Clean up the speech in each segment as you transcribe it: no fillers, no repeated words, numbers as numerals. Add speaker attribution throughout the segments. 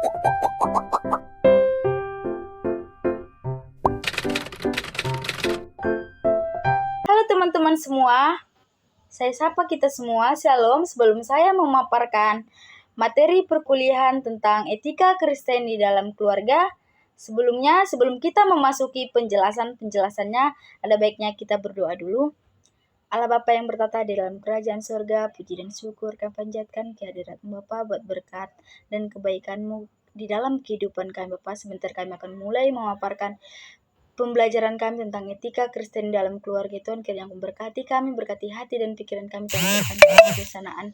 Speaker 1: Halo teman-teman semua, saya sapa kita semua. Shalom. Sebelum saya memaparkan materi perkuliahan tentang etika Kristen di dalam keluarga, sebelum kita memasuki penjelasannya, ada baiknya kita berdoa dulu. Allah Bapa yang bertata di dalam kerajaan surga, puji dan syukur kami panjatkan kehadirat-Mu Bapa buat berkat dan kebaikan-Mu di dalam kehidupan kami Bapa. Sebentar kami akan mulai memaparkan pembelajaran kami tentang etika Kristen dalam keluarga. Tuhan kiranya memberkati kami, berkati hati dan pikiran kami, Tuhan, berikan kebijaksanaan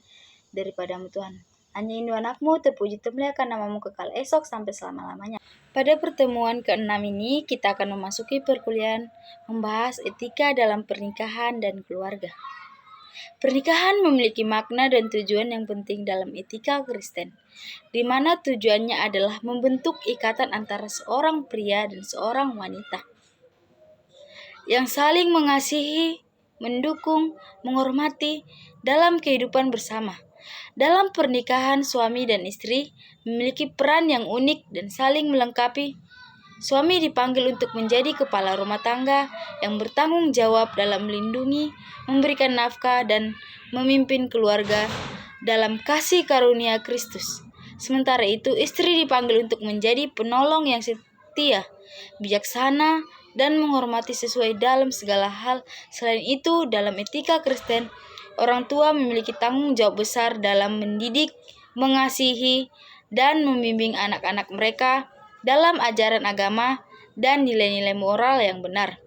Speaker 1: daripada-Mu Tuhan. Hanya Indu anak-Mu, terpuji termuliakan nama-Mu kekal esok sampai selama-lamanya. Pada pertemuan ke-6 ini, kita akan memasuki perkuliahan membahas etika dalam pernikahan dan keluarga. Pernikahan memiliki makna dan tujuan yang penting dalam etika Kristen, di mana tujuannya adalah membentuk ikatan antara seorang pria dan seorang wanita yang saling mengasihi, mendukung, menghormati dalam kehidupan bersama. Dalam pernikahan, suami dan istri memiliki peran yang unik dan saling melengkapi. Suami dipanggil untuk menjadi kepala rumah tangga yang bertanggung jawab dalam melindungi, memberikan nafkah, dan memimpin keluarga dalam kasih karunia Kristus. Sementara itu, istri dipanggil untuk menjadi penolong yang setia, bijaksana, dan menghormati sesuai dalam segala hal. Selain itu, dalam etika Kristen, orang tua memiliki tanggung jawab besar dalam mendidik, mengasihi, dan membimbing anak-anak mereka dalam ajaran agama dan nilai-nilai moral yang benar.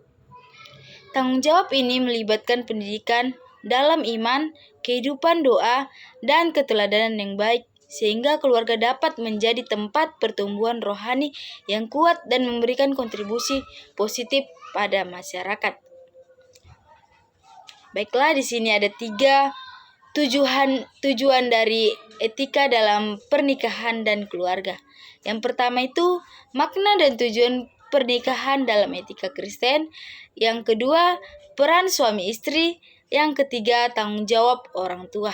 Speaker 1: Tanggung jawab ini melibatkan pendidikan dalam iman, kehidupan doa, dan keteladanan yang baik, sehingga keluarga dapat menjadi tempat pertumbuhan rohani yang kuat dan memberikan kontribusi positif pada masyarakat. Baiklah, di sini ada 3 tujuan dari etika dalam pernikahan dan keluarga. Yang pertama itu makna dan tujuan pernikahan dalam etika Kristen. Yang kedua, peran suami istri. Yang ketiga, tanggung jawab orang tua.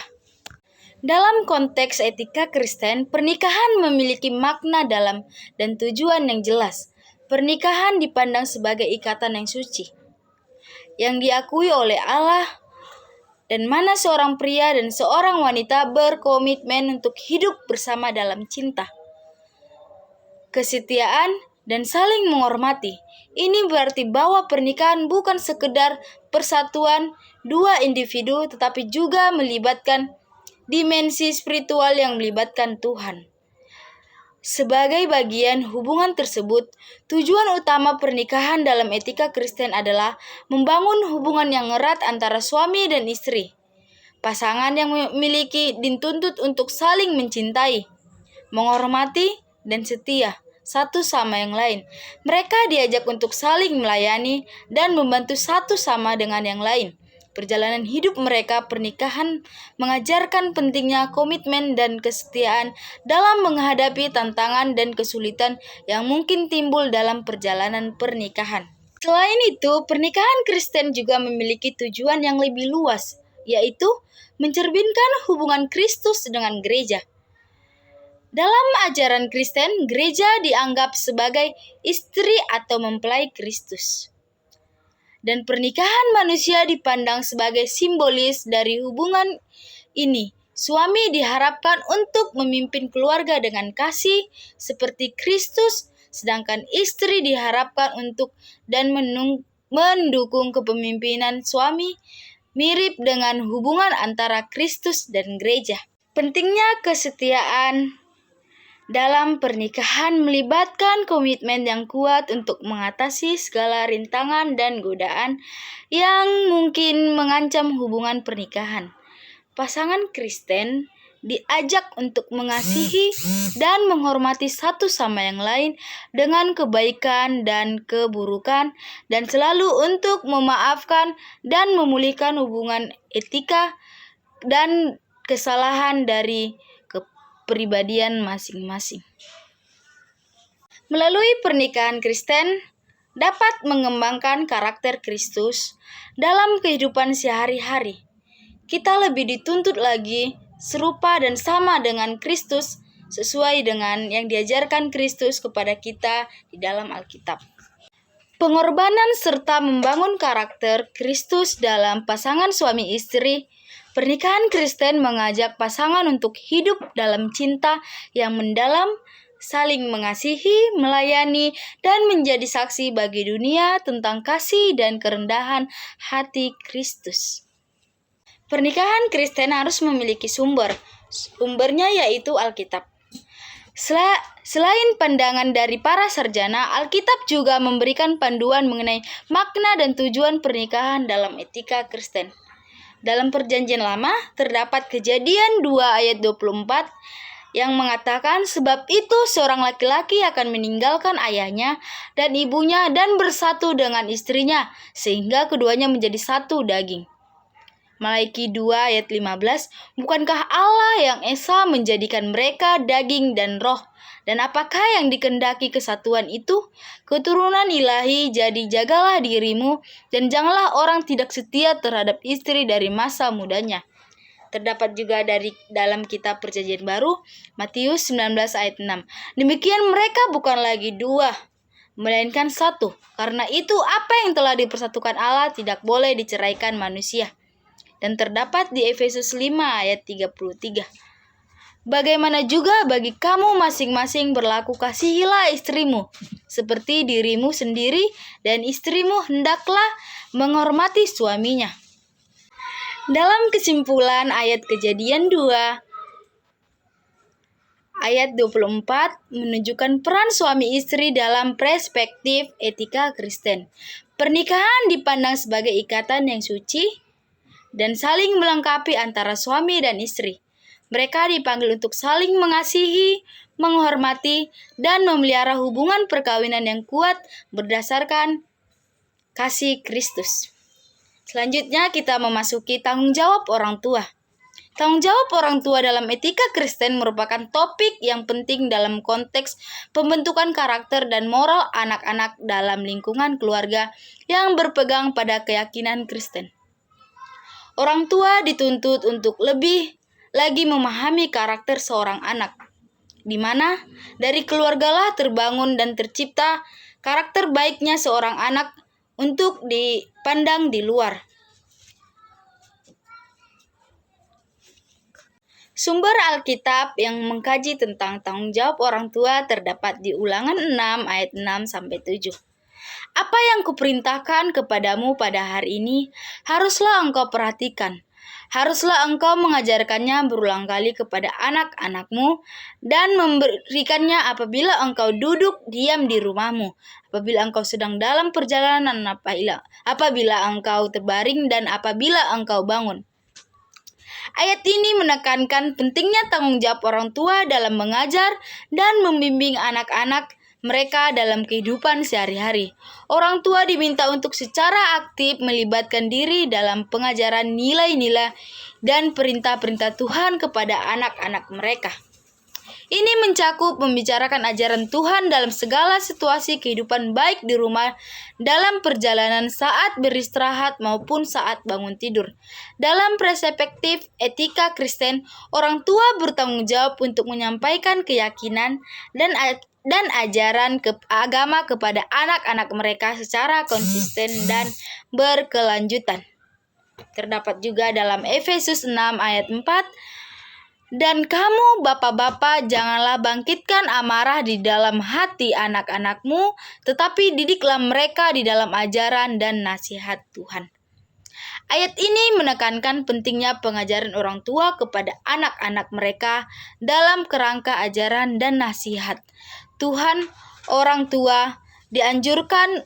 Speaker 1: Dalam konteks etika Kristen, pernikahan memiliki makna dalam dan tujuan yang jelas. Pernikahan dipandang sebagai ikatan yang suci, yang diakui oleh Allah, dan mana seorang pria dan seorang wanita berkomitmen untuk hidup bersama dalam cinta, kesetiaan, dan saling menghormati. Ini berarti bahwa pernikahan bukan sekedar persatuan dua individu, tetapi juga melibatkan dimensi spiritual yang melibatkan Tuhan. Sebagai bagian hubungan tersebut, tujuan utama pernikahan dalam etika Kristen adalah membangun hubungan yang erat antara suami dan istri. Pasangan yang memiliki dituntut untuk saling mencintai, menghormati, dan setia satu sama yang lain. Mereka diajak untuk saling melayani dan membantu satu sama dengan yang lain. Perjalanan hidup mereka pernikahan mengajarkan pentingnya komitmen dan kesetiaan dalam menghadapi tantangan dan kesulitan yang mungkin timbul dalam perjalanan pernikahan. Selain itu, pernikahan Kristen juga memiliki tujuan yang lebih luas, yaitu mencerminkan hubungan Kristus dengan gereja. Dalam ajaran Kristen, gereja dianggap sebagai istri atau mempelai Kristus. Dan pernikahan manusia dipandang sebagai simbolis dari hubungan ini. Suami diharapkan untuk memimpin keluarga dengan kasih seperti Kristus, sedangkan istri diharapkan untuk dan mendukung kepemimpinan suami mirip dengan hubungan antara Kristus dan gereja. Pentingnya kesetiaan dalam pernikahan melibatkan komitmen yang kuat untuk mengatasi segala rintangan dan godaan yang mungkin mengancam hubungan pernikahan. Pasangan Kristen diajak untuk mengasihi dan menghormati satu sama yang lain dengan kebaikan dan keburukan, dan selalu untuk memaafkan dan memulihkan hubungan etika dan kesalahan dari kepribadian masing-masing. Melalui pernikahan Kristen dapat mengembangkan karakter Kristus dalam kehidupan sehari-hari. Kita lebih dituntut lagi serupa dan sama dengan Kristus sesuai dengan yang diajarkan Kristus kepada kita di dalam Alkitab. Pengorbanan serta membangun karakter Kristus dalam pasangan suami istri. Pernikahan Kristen mengajak pasangan untuk hidup dalam cinta yang mendalam, saling mengasihi, melayani, dan menjadi saksi bagi dunia tentang kasih dan kerendahan hati Kristus. Pernikahan Kristen harus memiliki sumber. Sumbernya yaitu Alkitab. Selain pandangan dari para sarjana, Alkitab juga memberikan panduan mengenai makna dan tujuan pernikahan dalam etika Kristen. Dalam Perjanjian Lama, terdapat Kejadian 2 ayat 24 yang mengatakan, sebab itu seorang laki-laki akan meninggalkan ayahnya dan ibunya dan bersatu dengan istrinya, sehingga keduanya menjadi satu daging. Malaiki 2 ayat 15, bukankah Allah yang esa menjadikan mereka daging dan roh? Dan apakah yang dikehendaki kesatuan itu? Keturunan ilahi, jadi jagalah dirimu, dan janganlah orang tidak setia terhadap istri dari masa mudanya. Terdapat juga dari dalam kitab Perjanjian Baru, Matius 19 ayat 6. Demikian mereka bukan lagi dua, melainkan satu. Karena itu apa yang telah dipersatukan Allah tidak boleh diceraikan manusia. Dan terdapat di Efesus 5 ayat 33. Bagaimana juga bagi kamu masing-masing berlaku kasihilah istrimu seperti dirimu sendiri, dan istrimu hendaklah menghormati suaminya. Dalam kesimpulan ayat Kejadian 2 ayat 24 menunjukkan peran suami istri dalam perspektif etika Kristen. Pernikahan dipandang sebagai ikatan yang suci dan saling melengkapi antara suami dan istri. Mereka dipanggil untuk saling mengasihi, menghormati, dan memelihara hubungan perkawinan yang kuat berdasarkan kasih Kristus. Selanjutnya kita memasuki tanggung jawab orang tua. Tanggung jawab orang tua dalam etika Kristen merupakan topik yang penting dalam konteks pembentukan karakter dan moral anak-anak dalam lingkungan keluarga yang berpegang pada keyakinan Kristen. Orang tua dituntut untuk lebih lagi memahami karakter seorang anak, di mana dari keluargalah terbangun dan tercipta karakter baiknya seorang anak untuk dipandang di luar. Sumber Alkitab yang mengkaji tentang tanggung jawab orang tua terdapat di Ulangan 6 ayat 6-7. Apa yang kuperintahkan kepadamu pada hari ini, haruslah engkau perhatikan. Haruslah engkau mengajarkannya berulang kali kepada anak-anakmu dan memberikannya apabila engkau duduk diam di rumahmu, apabila engkau sedang dalam perjalanan, apabila engkau terbaring dan apabila engkau bangun. Ayat ini menekankan pentingnya tanggung jawab orang tua dalam mengajar dan membimbing anak-anak mereka dalam kehidupan sehari-hari. Orang tua diminta untuk secara aktif melibatkan diri dalam pengajaran nilai-nilai dan perintah-perintah Tuhan kepada anak-anak mereka. Ini mencakup membicarakan ajaran Tuhan dalam segala situasi kehidupan, baik di rumah, dalam perjalanan, saat beristirahat, maupun saat bangun tidur. Dalam perspektif etika Kristen, orang tua bertanggung jawab untuk menyampaikan keyakinan dan ajaran agama kepada anak-anak mereka secara konsisten dan berkelanjutan. Terdapat juga dalam Efesus 6 ayat 4, dan kamu bapak-bapak janganlah bangkitkan amarah di dalam hati anak-anakmu, tetapi didiklah mereka di dalam ajaran dan nasihat Tuhan. Ayat ini menekankan pentingnya pengajaran orang tua kepada anak-anak mereka dalam kerangka ajaran dan nasihat Tuhan. Orang tua dianjurkan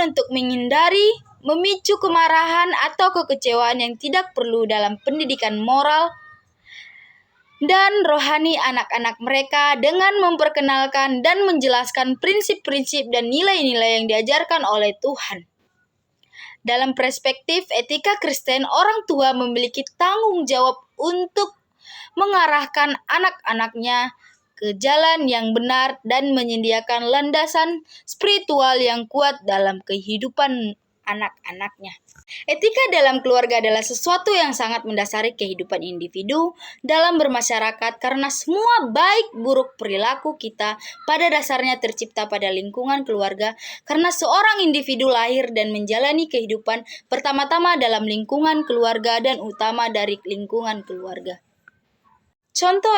Speaker 1: untuk menghindari memicu kemarahan atau kekecewaan yang tidak perlu dalam pendidikan moral dan rohani anak-anak mereka dengan memperkenalkan dan menjelaskan prinsip-prinsip dan nilai-nilai yang diajarkan oleh Tuhan. Dalam perspektif etika Kristen, orang tua memiliki tanggung jawab untuk mengarahkan anak-anaknya ke jalan yang benar dan menyediakan landasan spiritual yang kuat dalam kehidupan anak-anaknya. Etika dalam keluarga adalah sesuatu yang sangat mendasari kehidupan individu dalam bermasyarakat karena semua baik buruk perilaku kita pada dasarnya tercipta pada lingkungan keluarga karena seorang individu lahir dan menjalani kehidupan pertama-tama dalam lingkungan keluarga dan utama dari lingkungan keluarga. Contoh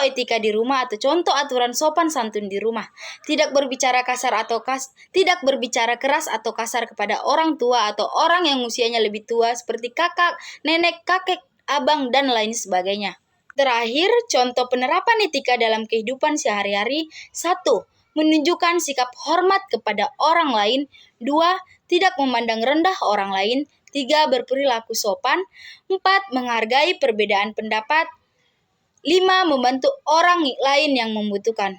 Speaker 1: etika di rumah atau contoh aturan sopan santun di rumah. Tidak berbicara tidak berbicara keras atau kasar kepada orang tua atau orang yang usianya lebih tua seperti kakak, nenek, kakek, abang dan lain sebagainya. Terakhir, contoh penerapan etika dalam kehidupan sehari-hari. 1. Menunjukkan sikap hormat kepada orang lain. 2. Tidak memandang rendah orang lain. 3. Berperilaku sopan. 4. Menghargai perbedaan pendapat. 5. Membantu orang lain yang membutuhkan.